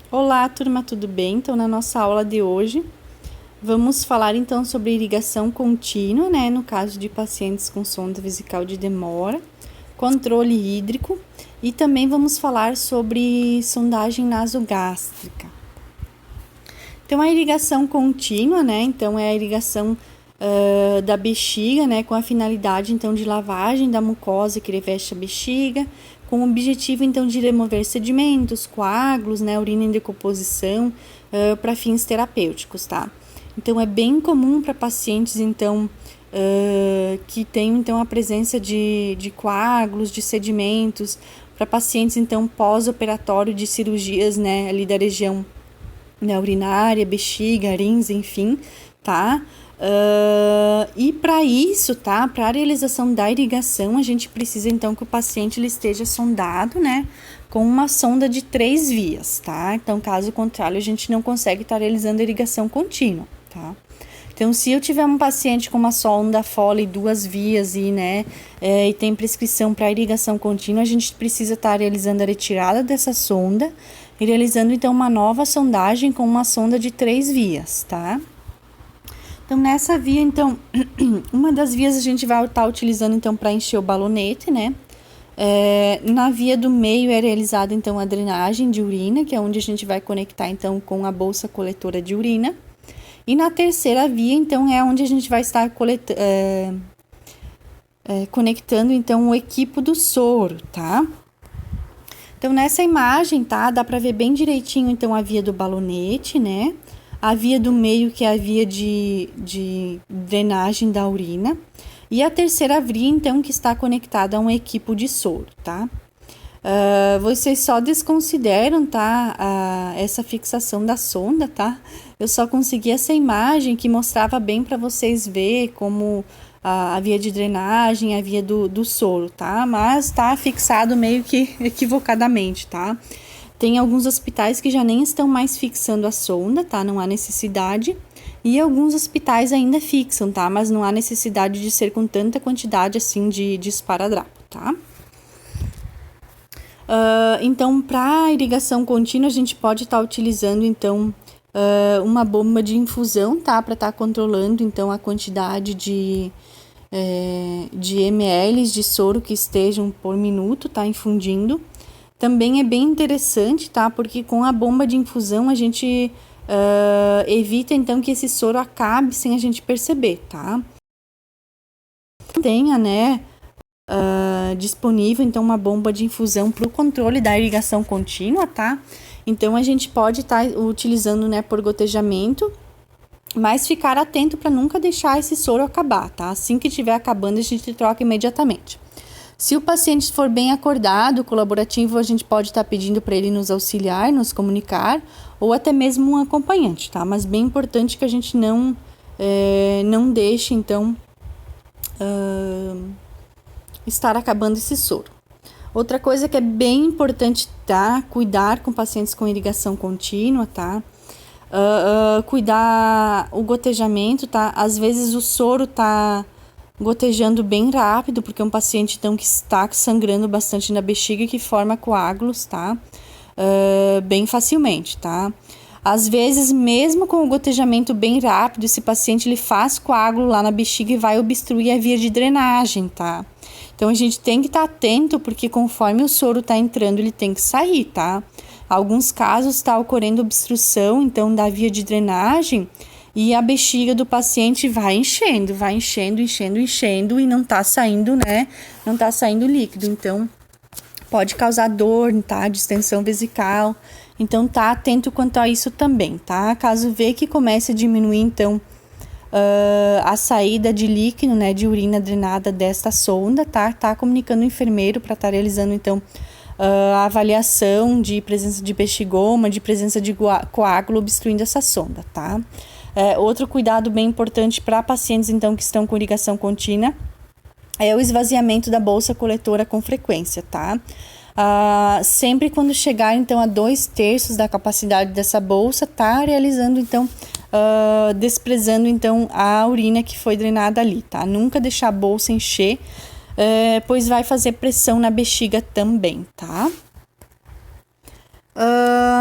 Olá, turma, tudo bem? Então, na nossa aula de hoje, vamos falar então sobre irrigação contínua, né? No caso de pacientes com sonda vesical de demora, controle hídrico e também vamos falar sobre sondagem nasogástrica. Então, a irrigação contínua, né? Então, é a irrigação da bexiga, né? Com a finalidade, então, de lavagem da mucosa que reveste a bexiga, com o objetivo, então, de remover sedimentos, coágulos, né? Urina em decomposição, para fins terapêuticos, tá? Então, é bem comum para pacientes, então, que tenham, então, a presença de coágulos, de sedimentos, para pacientes, então, pós-operatório de cirurgias, né? Ali da região, né, urinária, bexiga, rins, enfim, tá? E para isso, tá? Para a realização da irrigação, a gente precisa então que o paciente ele esteja sondado, né? Com uma sonda de 3 vias, tá? Então, caso contrário, a gente não consegue estar realizando a irrigação contínua, tá? Então, se eu tiver um paciente com uma sonda Foley 2 vias e tem prescrição para irrigação contínua, a gente precisa estar realizando a retirada dessa sonda e realizando então uma nova sondagem com uma sonda de 3 vias, tá? Então, nessa via, então, uma das vias a gente vai estar utilizando então para encher o balonete, né? Na via do meio é realizada então a drenagem de urina, que é onde a gente vai conectar então com a bolsa coletora de urina. E na terceira via, então, é onde a gente vai estar conectando, então, o equipo do soro, tá? Então, nessa imagem, tá? Dá pra ver bem direitinho, então, a via do balonete, né? A via do meio, que é a via de drenagem da urina. E a terceira via, então, que está conectada a um equipo de soro, tá? Vocês só desconsideram, tá, essa fixação da sonda, tá? Eu só consegui essa imagem que mostrava bem para vocês ver como a via de drenagem, a via do soro, tá? Mas tá fixado meio que equivocadamente, tá? Tem alguns hospitais que já nem estão mais fixando a sonda, tá? Não há necessidade. E alguns hospitais ainda fixam, tá? Mas não há necessidade de ser com tanta quantidade assim de esparadrapo, tá? Então, para irrigação contínua, a gente pode estar utilizando, então, uma bomba de infusão, tá? Para estar controlando, então, a quantidade de ml de soro que estejam por minuto, tá? Infundindo. Também é bem interessante, tá? Porque com a bomba de infusão, a gente evita, então, que esse soro acabe sem a gente perceber, tá? Tenha, né? Disponível, então, uma bomba de infusão para o controle da irrigação contínua, tá? Então, a gente pode estar utilizando, né, por gotejamento, mas ficar atento para nunca deixar esse soro acabar, tá? Assim que estiver acabando, a gente troca imediatamente. Se o paciente for bem acordado, colaborativo, a gente pode estar pedindo para ele nos auxiliar, nos comunicar, ou até mesmo um acompanhante, tá? Mas bem importante que a gente não deixe, então, estar acabando esse soro. Outra coisa que é bem importante, tá? Cuidar com pacientes com irrigação contínua, tá? Cuidar o gotejamento, tá? Às vezes o soro tá gotejando bem rápido, porque é um paciente, então, que está sangrando bastante na bexiga e que forma coágulos, tá? Bem facilmente, tá? Às vezes, mesmo com o gotejamento bem rápido, esse paciente ele faz coágulo lá na bexiga e vai obstruir a via de drenagem, tá? Então, a gente tem que estar atento, porque conforme o soro tá entrando, ele tem que sair, tá? Alguns casos está ocorrendo obstrução, então, da via de drenagem e a bexiga do paciente vai enchendo e não tá saindo, né? Não tá saindo líquido, então, pode causar dor, tá? Distensão vesical. Então, tá atento quanto a isso também, tá? Caso vê que comece a diminuir, então, a saída de líquido, né, de urina drenada desta sonda, tá? Tá comunicando o enfermeiro para estar realizando, então, a avaliação de presença de bexigoma, de presença de coágulo obstruindo essa sonda, tá? Outro cuidado bem importante para pacientes, então, que estão com irrigação contínua é o esvaziamento da bolsa coletora com frequência, tá? Sempre quando chegar, então, a 2/3 da capacidade dessa bolsa, tá realizando, então, desprezando, então, a urina que foi drenada ali, tá? Nunca deixar a bolsa encher, pois vai fazer pressão na bexiga também, tá?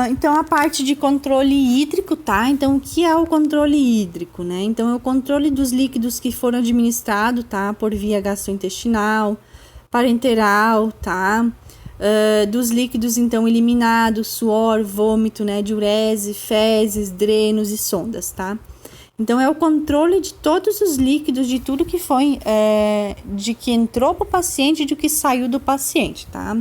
Então, a parte de controle hídrico, tá? Então, o que é o controle hídrico, né? Então, é o controle dos líquidos que foram administrados, tá? Por via gastrointestinal, parenteral, tá? Dos líquidos, então, eliminados, suor, vômito, né? Diurese, fezes, drenos e sondas, tá? Então, é o controle de todos os líquidos, de tudo que foi, de que entrou para o paciente e de que saiu do paciente, tá?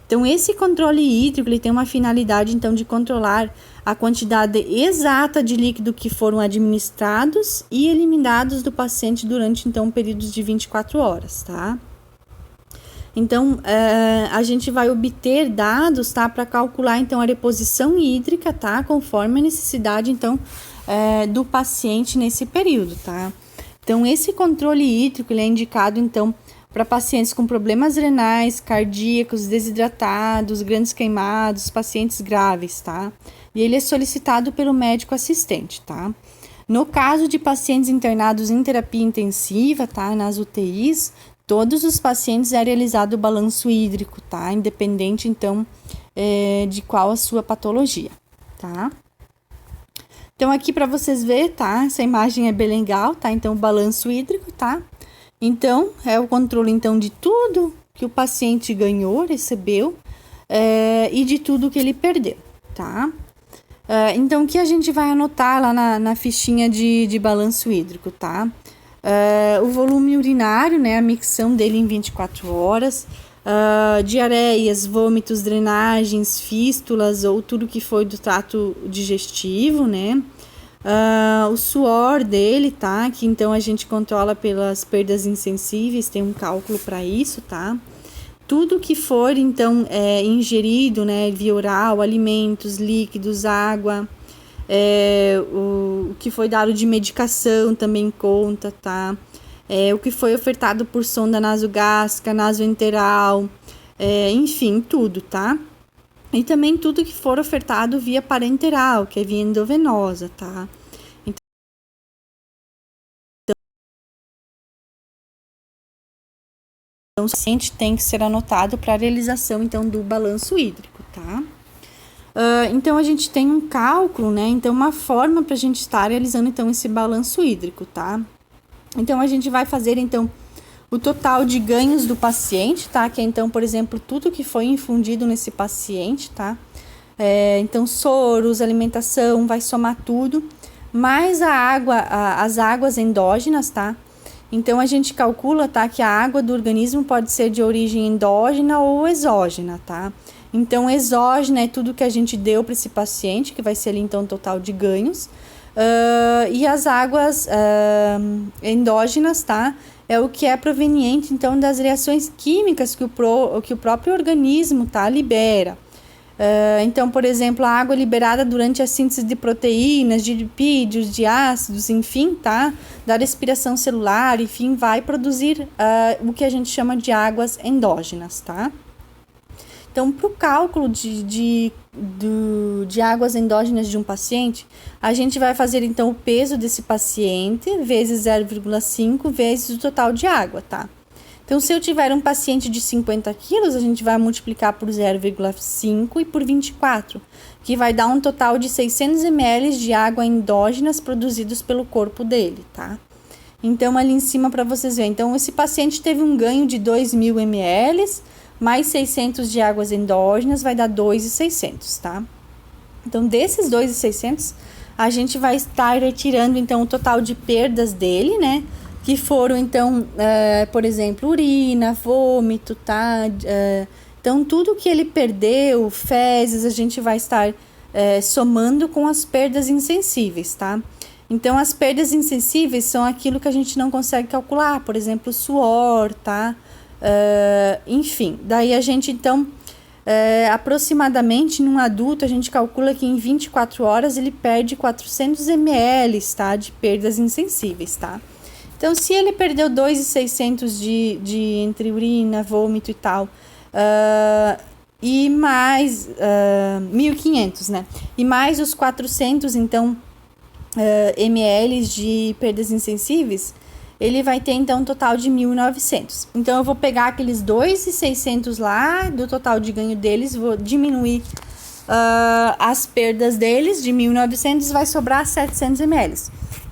Então, esse controle hídrico, ele tem uma finalidade, então, de controlar a quantidade exata de líquido que foram administrados e eliminados do paciente durante, então, períodos de 24 horas, tá? Então, a gente vai obter dados, tá? Para calcular, então, a reposição hídrica, tá? Conforme a necessidade, então, do paciente nesse período, tá? Então, esse controle hídrico, ele é indicado, então, para pacientes com problemas renais, cardíacos, desidratados, grandes queimados, pacientes graves, tá? E ele é solicitado pelo médico assistente, tá? No caso de pacientes internados em terapia intensiva, tá? Nas UTIs, todos os pacientes é realizado o balanço hídrico, tá? Independente, então, de qual a sua patologia, tá? Então, aqui para vocês verem, tá? Essa imagem é bem legal, tá? Então, o balanço hídrico, tá? Então, é o controle, então, de tudo que o paciente ganhou, recebeu, e de tudo que ele perdeu, tá? Então, o que a gente vai anotar lá na fichinha de balanço hídrico, tá? O volume urinário, né? A micção dele em 24 horas, diarreias, vômitos, drenagens, fístulas ou tudo que foi do trato digestivo, né? O suor dele, tá? Que então a gente controla pelas perdas insensíveis, tem um cálculo para isso, tá? Tudo que for, então, ingerido, né? Via oral, alimentos, líquidos, água, o que foi dado de medicação também conta, tá? O que foi ofertado por sonda nasogástrica, nasoenteral, enfim, tudo, tá? E também tudo que for ofertado via parenteral, que é via endovenosa, tá? Então, o paciente tem que ser anotado para a realização, então, do balanço hídrico, tá? Então, a gente tem um cálculo, né? Então, uma forma para a gente estar realizando, então, esse balanço hídrico, tá? Então, a gente vai fazer, então, o total de ganhos do paciente, tá? Que é, então, por exemplo, tudo que foi infundido nesse paciente, tá? Então, soros, alimentação, vai somar tudo, mais a água, as águas endógenas, tá? Então, a gente calcula, tá? Que a água do organismo pode ser de origem endógena ou exógena, tá? Então, exógena é tudo que a gente deu para esse paciente, que vai ser ali, então, o total de ganhos. E as águas endógenas, tá? É o que é proveniente, então, das reações químicas que o próprio organismo, tá? Libera. Então, por exemplo, a água liberada durante a síntese de proteínas, de lipídios, de ácidos, enfim, tá? Da respiração celular, enfim, vai produzir o que a gente chama de águas endógenas, tá? Então, para o cálculo de águas endógenas de um paciente, a gente vai fazer, então, o peso desse paciente vezes 0,5 vezes o total de água, tá? Então, se eu tiver um paciente de 50 quilos, a gente vai multiplicar por 0,5 e por 24, que vai dar um total de 600 ml de água endógenas produzidos pelo corpo dele, tá? Então, ali em cima para vocês verem. Então, esse paciente teve um ganho de 2.000 ml, mais 600 de águas endógenas, vai dar 2.600, tá? Então, desses 2.600, a gente vai estar retirando, então, o total de perdas dele, né? Que foram, então, por exemplo, urina, vômito, tá? Então, tudo que ele perdeu, fezes, a gente vai estar somando com as perdas insensíveis, tá? Então, as perdas insensíveis são aquilo que a gente não consegue calcular, por exemplo, suor, tá? Enfim, daí a gente, então, aproximadamente num adulto, a gente calcula que em 24 horas ele perde 400 ml, tá? De perdas insensíveis, tá? Então, se ele perdeu 2.600 de entre urina, vômito e tal, e mais 1.500, né? E mais os 400, então, ml de perdas insensíveis, ele vai ter, então, um total de 1.900. Então, eu vou pegar aqueles 2.600 lá, do total de ganho deles, vou diminuir as perdas deles de 1.900 vai sobrar 700 ml.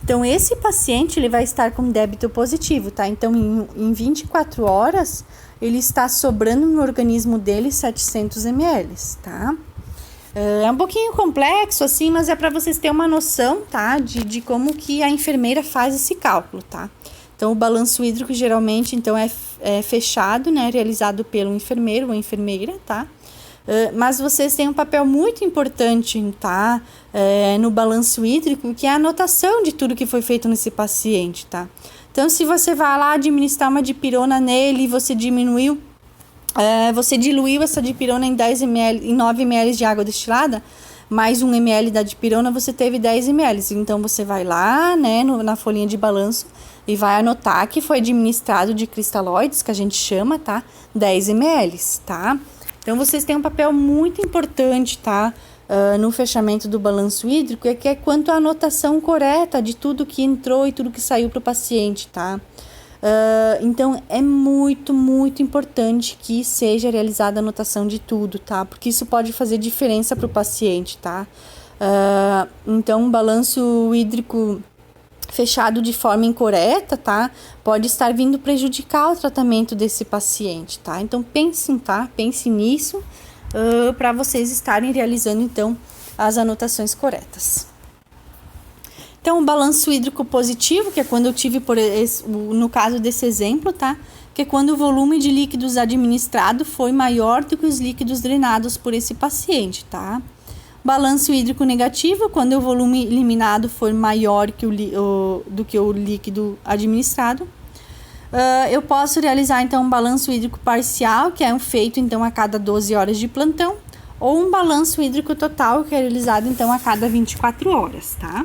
Então, esse paciente ele vai estar com débito positivo, tá? Então, em 24 horas, ele está sobrando no organismo dele 700 ml, tá? É um pouquinho complexo, assim, mas é para vocês terem uma noção, tá? De como que a enfermeira faz esse cálculo, tá? Então, o balanço hídrico geralmente, então, é fechado, né? Realizado pelo enfermeiro ou enfermeira, tá? Mas vocês têm um papel muito importante, tá? No balanço hídrico, que é a anotação de tudo que foi feito nesse paciente, tá? Então, se você vai lá administrar uma dipirona nele e você diluiu essa dipirona em 10 ml, em 9 ml de água destilada, mais 1 ml da dipirona, você teve 10 ml. Então, você vai lá, né, na folhinha de balanço e vai anotar que foi administrado de cristalóides, que a gente chama, tá? 10 ml, tá? Então, vocês têm um papel muito importante, tá? No fechamento do balanço hídrico, que é quanto à anotação correta de tudo que entrou e tudo que saiu para o paciente, tá? Então, é muito, muito importante que seja realizada a anotação de tudo, tá? Porque isso pode fazer diferença para o paciente, tá? Então, um balanço hídrico fechado de forma incorreta, tá? Pode estar vindo prejudicar o tratamento desse paciente, tá? Então, pensem nisso para vocês estarem realizando, então, as anotações corretas. Então, o balanço hídrico positivo, que é quando eu tive, no caso desse exemplo, tá? Que é quando o volume de líquidos administrado foi maior do que os líquidos drenados por esse paciente, tá? Balanço hídrico negativo, quando o volume eliminado for maior do que o líquido administrado. Eu posso realizar, então, um balanço hídrico parcial, que é feito, então, a cada 12 horas de plantão, ou um balanço hídrico total, que é realizado, então, a cada 24 horas, tá?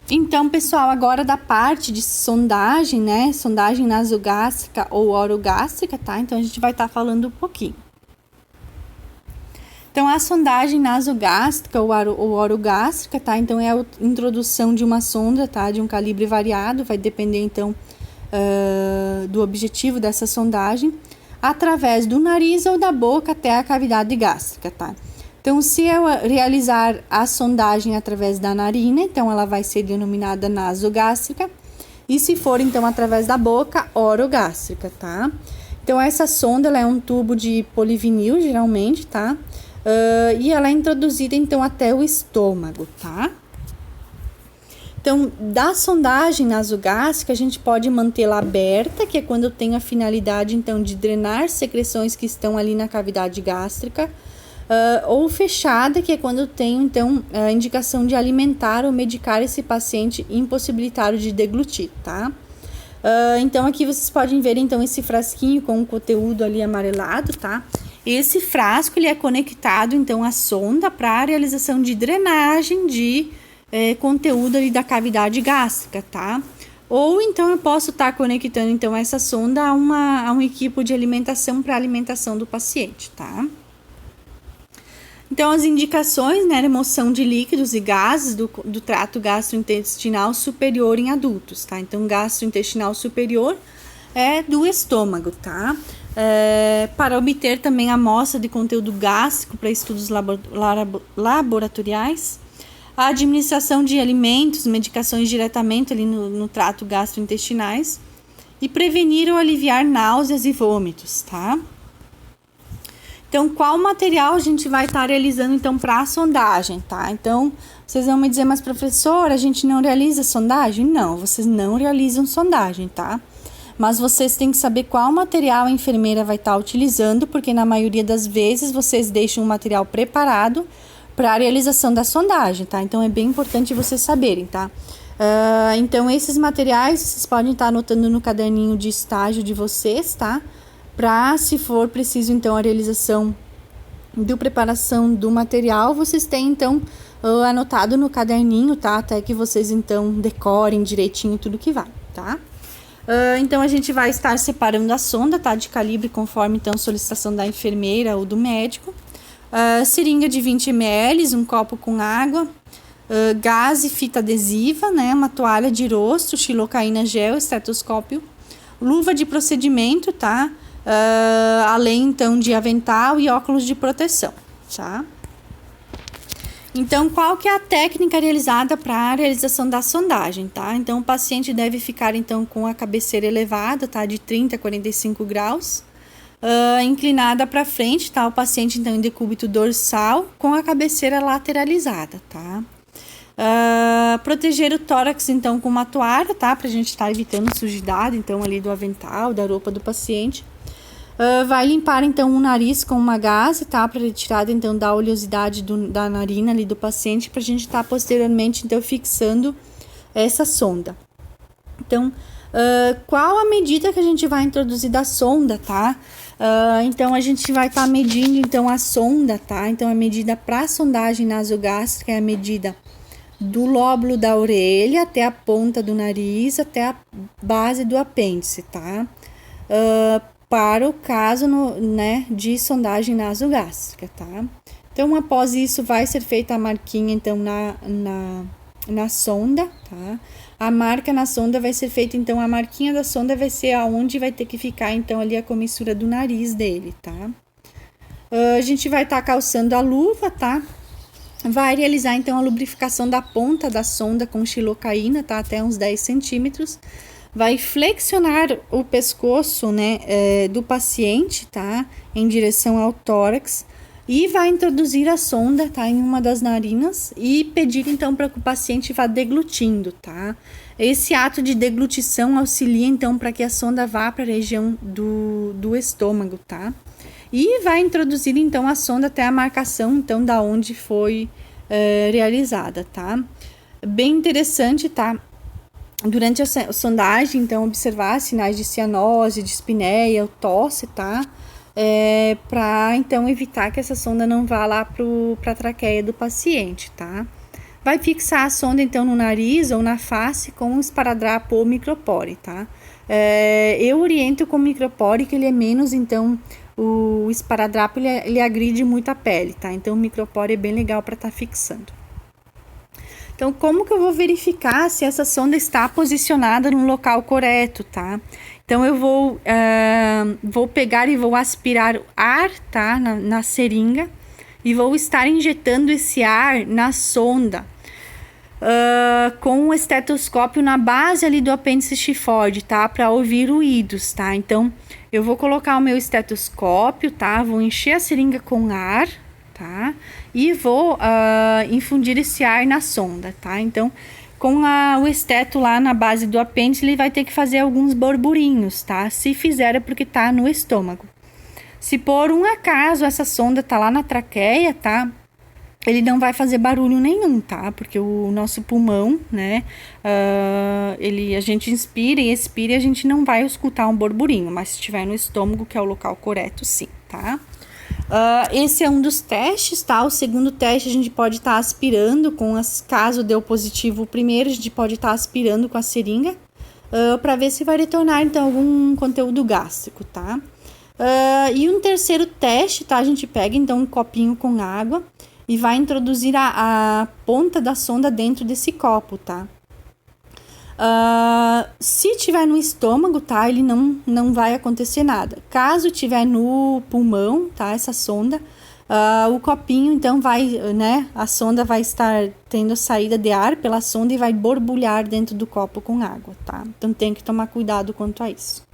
Então, pessoal, agora da parte de sondagem, né? Sondagem nasogástrica ou orogástrica, tá? Então, a gente vai estar falando um pouquinho. Então, a sondagem nasogástrica ou orogástrica, tá? Então, é a introdução de uma sonda, tá? De um calibre variado, vai depender, então, do objetivo dessa sondagem, através do nariz ou da boca até a cavidade gástrica, tá? Então, se eu realizar a sondagem através da narina, então, ela vai ser denominada nasogástrica, e se for, então, através da boca, orogástrica, tá? Então, essa sonda, ela é um tubo de polivinil, geralmente, tá? E ela é introduzida, então, até o estômago, tá? Então, da sondagem nasogástrica, a gente pode mantê-la aberta, que é quando eu tenho a finalidade, então, de drenar secreções que estão ali na cavidade gástrica, ou fechada, que é quando eu tenho, então, a indicação de alimentar ou medicar esse paciente impossibilitado de deglutir, tá? Então, aqui vocês podem ver, então, esse frasquinho com o conteúdo ali amarelado, tá? Esse frasco, ele é conectado, então, à sonda para a realização de drenagem de conteúdo ali da cavidade gástrica, tá? Ou, então, eu posso estar conectando, então, essa sonda a um equipo de alimentação para a alimentação do paciente, tá? Então, as indicações, né, remoção de líquidos e gases do trato gastrointestinal superior em adultos, tá? Então, gastrointestinal superior é do estômago, tá? Para obter também amostra de conteúdo gástrico para estudos laboratoriais, a administração de alimentos, medicações diretamente ali no trato gastrointestinais e prevenir ou aliviar náuseas e vômitos, tá? Então, qual material a gente vai estar realizando, então, para a sondagem, tá? Então, vocês vão me dizer, mas professora, a gente não realiza sondagem? Não, vocês não realizam sondagem, tá? Mas vocês têm que saber qual material a enfermeira vai estar utilizando, porque na maioria das vezes vocês deixam o material preparado para a realização da sondagem, tá? Então, é bem importante vocês saberem, tá? Então, esses materiais vocês podem estar anotando no caderninho de estágio de vocês, tá? Para, se for preciso, então, a realização da preparação do material, vocês têm, então, anotado no caderninho, tá? Até que vocês, então, decorem direitinho tudo que vai, tá? Então, a gente vai estar separando a sonda, tá? De calibre conforme, então, solicitação da enfermeira ou do médico. Seringa de 20 ml, um copo com água, gás e fita adesiva, né? Uma toalha de rosto, xilocaína gel, estetoscópio, luva de procedimento, tá? além então de avental e óculos de proteção, tá? Então, qual que é a técnica realizada para a realização da sondagem, tá? Então, o paciente deve ficar, então, com a cabeceira elevada, tá? De 30 a 45 graus, inclinada para frente, tá? O paciente, então, em decúbito dorsal, com a cabeceira lateralizada, tá? Proteger o tórax, então, com uma toalha, tá? Pra gente estar evitando sujidade, então, ali do avental, da roupa do paciente. Vai limpar então o nariz com uma gaze, tá? Para retirada então da oleosidade da narina ali do paciente, para a gente estar posteriormente então fixando essa sonda. Então, qual a medida que a gente vai introduzir da sonda, tá? Então a gente vai estar medindo então a sonda, tá? Então a medida para sondagem nasogástrica é a medida do lóbulo da orelha até a ponta do nariz, até a base do apêndice, tá? Para o caso, né, de sondagem nasogástrica, tá? Então, após isso, vai ser feita a marquinha, então, na sonda, tá? A marca na sonda vai ser feita, então, a marquinha da sonda vai ser aonde vai ter que ficar, então, ali a comissura do nariz dele, tá? A gente vai estar calçando a luva, tá? Vai realizar, então, a lubrificação da ponta da sonda com xilocaína, tá? Até uns 10 centímetros. Vai flexionar o pescoço, né, do paciente, tá? Em direção ao tórax. E vai introduzir a sonda, tá? Em uma das narinas e pedir, então, para que o paciente vá deglutindo, tá? Esse ato de deglutição auxilia, então, para que a sonda vá para a região do estômago, tá? E vai introduzir, então, a sonda até a marcação, então, da onde foi realizada, tá? Bem interessante, tá? Durante a sondagem, então, observar sinais de cianose, de espineia, tosse, tá? Para, então, evitar que essa sonda não vá lá para a traqueia do paciente, tá? Vai fixar a sonda, então, no nariz ou na face com um esparadrapo ou micropore, tá? Eu oriento com micropore, que ele é menos, então, o esparadrapo, ele agride muito a pele, tá? Então, o micropore é bem legal para estar fixando. Então, como que eu vou verificar se essa sonda está posicionada no local correto, tá? Então, eu vou pegar e vou aspirar ar, tá? Na seringa e vou estar injetando esse ar na sonda com o estetoscópio na base ali do apêndice tifoide, tá? Para ouvir ruídos, tá? Então, eu vou colocar o meu estetoscópio, tá? Vou encher a seringa com ar, tá? E vou infundir esse ar na sonda, tá? Então, com o esteto lá na base do apêndice, ele vai ter que fazer alguns borburinhos, tá? Se fizer é porque tá no estômago. Se por um acaso essa sonda tá lá na traqueia, tá? Ele não vai fazer barulho nenhum, tá? Porque o nosso pulmão, né? A gente inspira e expira e a gente não vai escutar um borburinho. Mas se estiver no estômago, que é o local correto, sim, tá? Esse é um dos testes, tá? O segundo teste a gente pode estar aspirando caso deu positivo o primeiro, a gente pode estar aspirando com a seringa para ver se vai retornar, então, algum conteúdo gástrico, tá? E um terceiro teste, tá? A gente pega, então, um copinho com água e vai introduzir a ponta da sonda dentro desse copo, tá? Se tiver no estômago, tá, ele não vai acontecer nada. Caso tiver no pulmão, tá, essa sonda, o copinho, então, né, a sonda vai estar tendo saída de ar pela sonda e vai borbulhar dentro do copo com água, tá? Então, tem que tomar cuidado quanto a isso.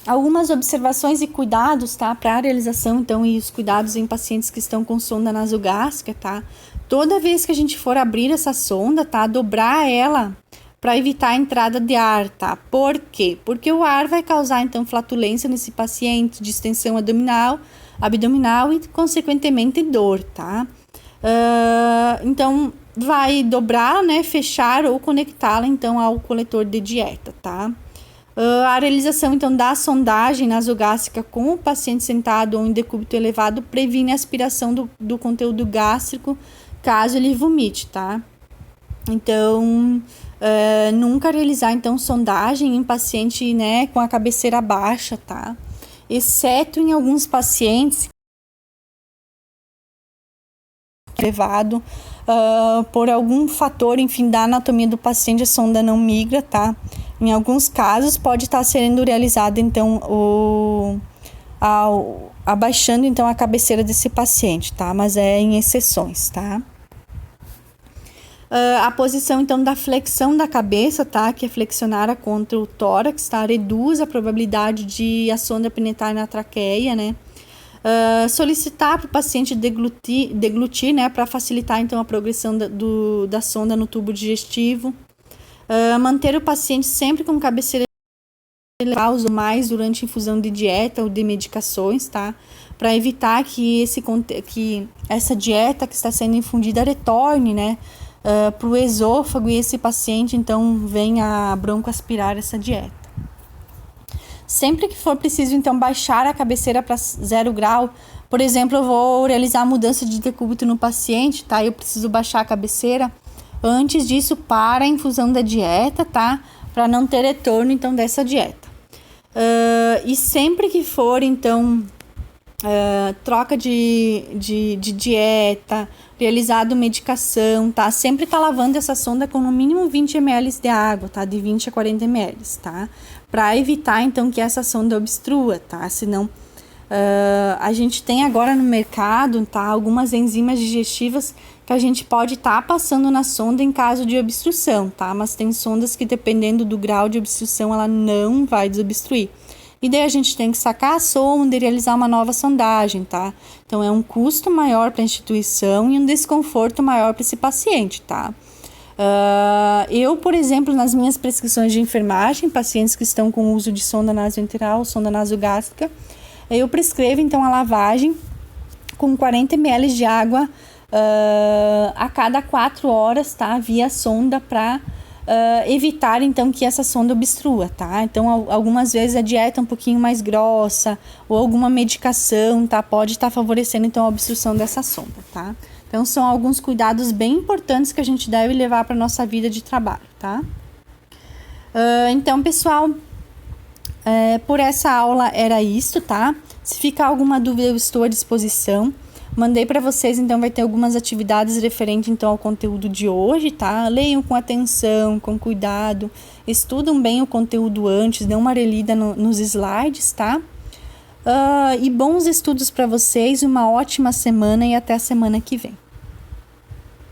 Algumas observações e cuidados, tá, para a realização, então, e os cuidados em pacientes que estão com sonda nasogástrica, tá? Toda vez que a gente for abrir essa sonda, tá, dobrar ela para evitar a entrada de ar, tá? Por quê? Porque o ar vai causar, então, flatulência nesse paciente, distensão abdominal e, consequentemente, dor, tá? Então, vai dobrar, né, fechar ou conectá-la, então, ao coletor de dieta, tá? A realização, então, da sondagem nasogástrica com o paciente sentado ou em decúbito elevado previne a aspiração do conteúdo gástrico caso ele vomite, tá? Então, nunca realizar, então, sondagem em paciente, né, com a cabeceira baixa, tá? Exceto em alguns pacientes elevado, por algum fator, enfim, da anatomia do paciente, a sonda não migra, tá? Em alguns casos, pode estar sendo realizado, então, abaixando, então, a cabeceira desse paciente, tá? Mas é em exceções, tá? A posição, então, da flexão da cabeça, tá? Que é flexionada contra o tórax, tá? Reduz a probabilidade de a sonda penetrar na traqueia, né? Solicitar para o paciente deglutir, né? Para facilitar, então, a progressão da sonda no tubo digestivo. Manter o paciente sempre com cabeceira ou mais durante a infusão de dieta ou de medicações, tá? Para evitar que essa dieta que está sendo infundida retorne, né? Para o esôfago e esse paciente, então, venha a broncoaspirar essa dieta. Sempre que for preciso, então, baixar a cabeceira para 0 grau, por exemplo, eu vou realizar a mudança de decúbito no paciente, tá? Eu preciso baixar a cabeceira. Antes disso, para a infusão da dieta, tá? Para não ter retorno, então, dessa dieta. E sempre que for, então, troca de dieta, realizado medicação, tá? Sempre tá lavando essa sonda com no mínimo 20 ml de água, tá? De 20 a 40 ml, tá? Para evitar, então, que essa sonda obstrua, tá? Senão, a gente tem agora no mercado, tá? Algumas enzimas digestivas que a gente pode estar passando na sonda em caso de obstrução, tá? Mas tem sondas que, dependendo do grau de obstrução, ela não vai desobstruir. E daí a gente tem que sacar a sonda e realizar uma nova sondagem, tá? Então, é um custo maior para a instituição e um desconforto maior para esse paciente, tá? Eu, por exemplo, nas minhas prescrições de enfermagem, pacientes que estão com uso de sonda nasoenteral, sonda nasogástrica, eu prescrevo, então, a lavagem com 40 ml de água a cada 4 horas, tá? Via sonda para evitar, então, que essa sonda obstrua, tá? Então, algumas vezes a dieta é um pouquinho mais grossa ou alguma medicação, tá? Pode estar favorecendo, então, a obstrução dessa sonda, tá? Então, são alguns cuidados bem importantes que a gente deve levar para a nossa vida de trabalho, tá? Então, pessoal, por essa aula era isso, tá? Se ficar alguma dúvida, eu estou à disposição. Mandei para vocês, então vai ter algumas atividades referentes, então, ao conteúdo de hoje, tá? Leiam com atenção, com cuidado, estudam bem o conteúdo antes, dêem uma relida nos slides, tá? E bons estudos para vocês, uma ótima semana e até a semana que vem.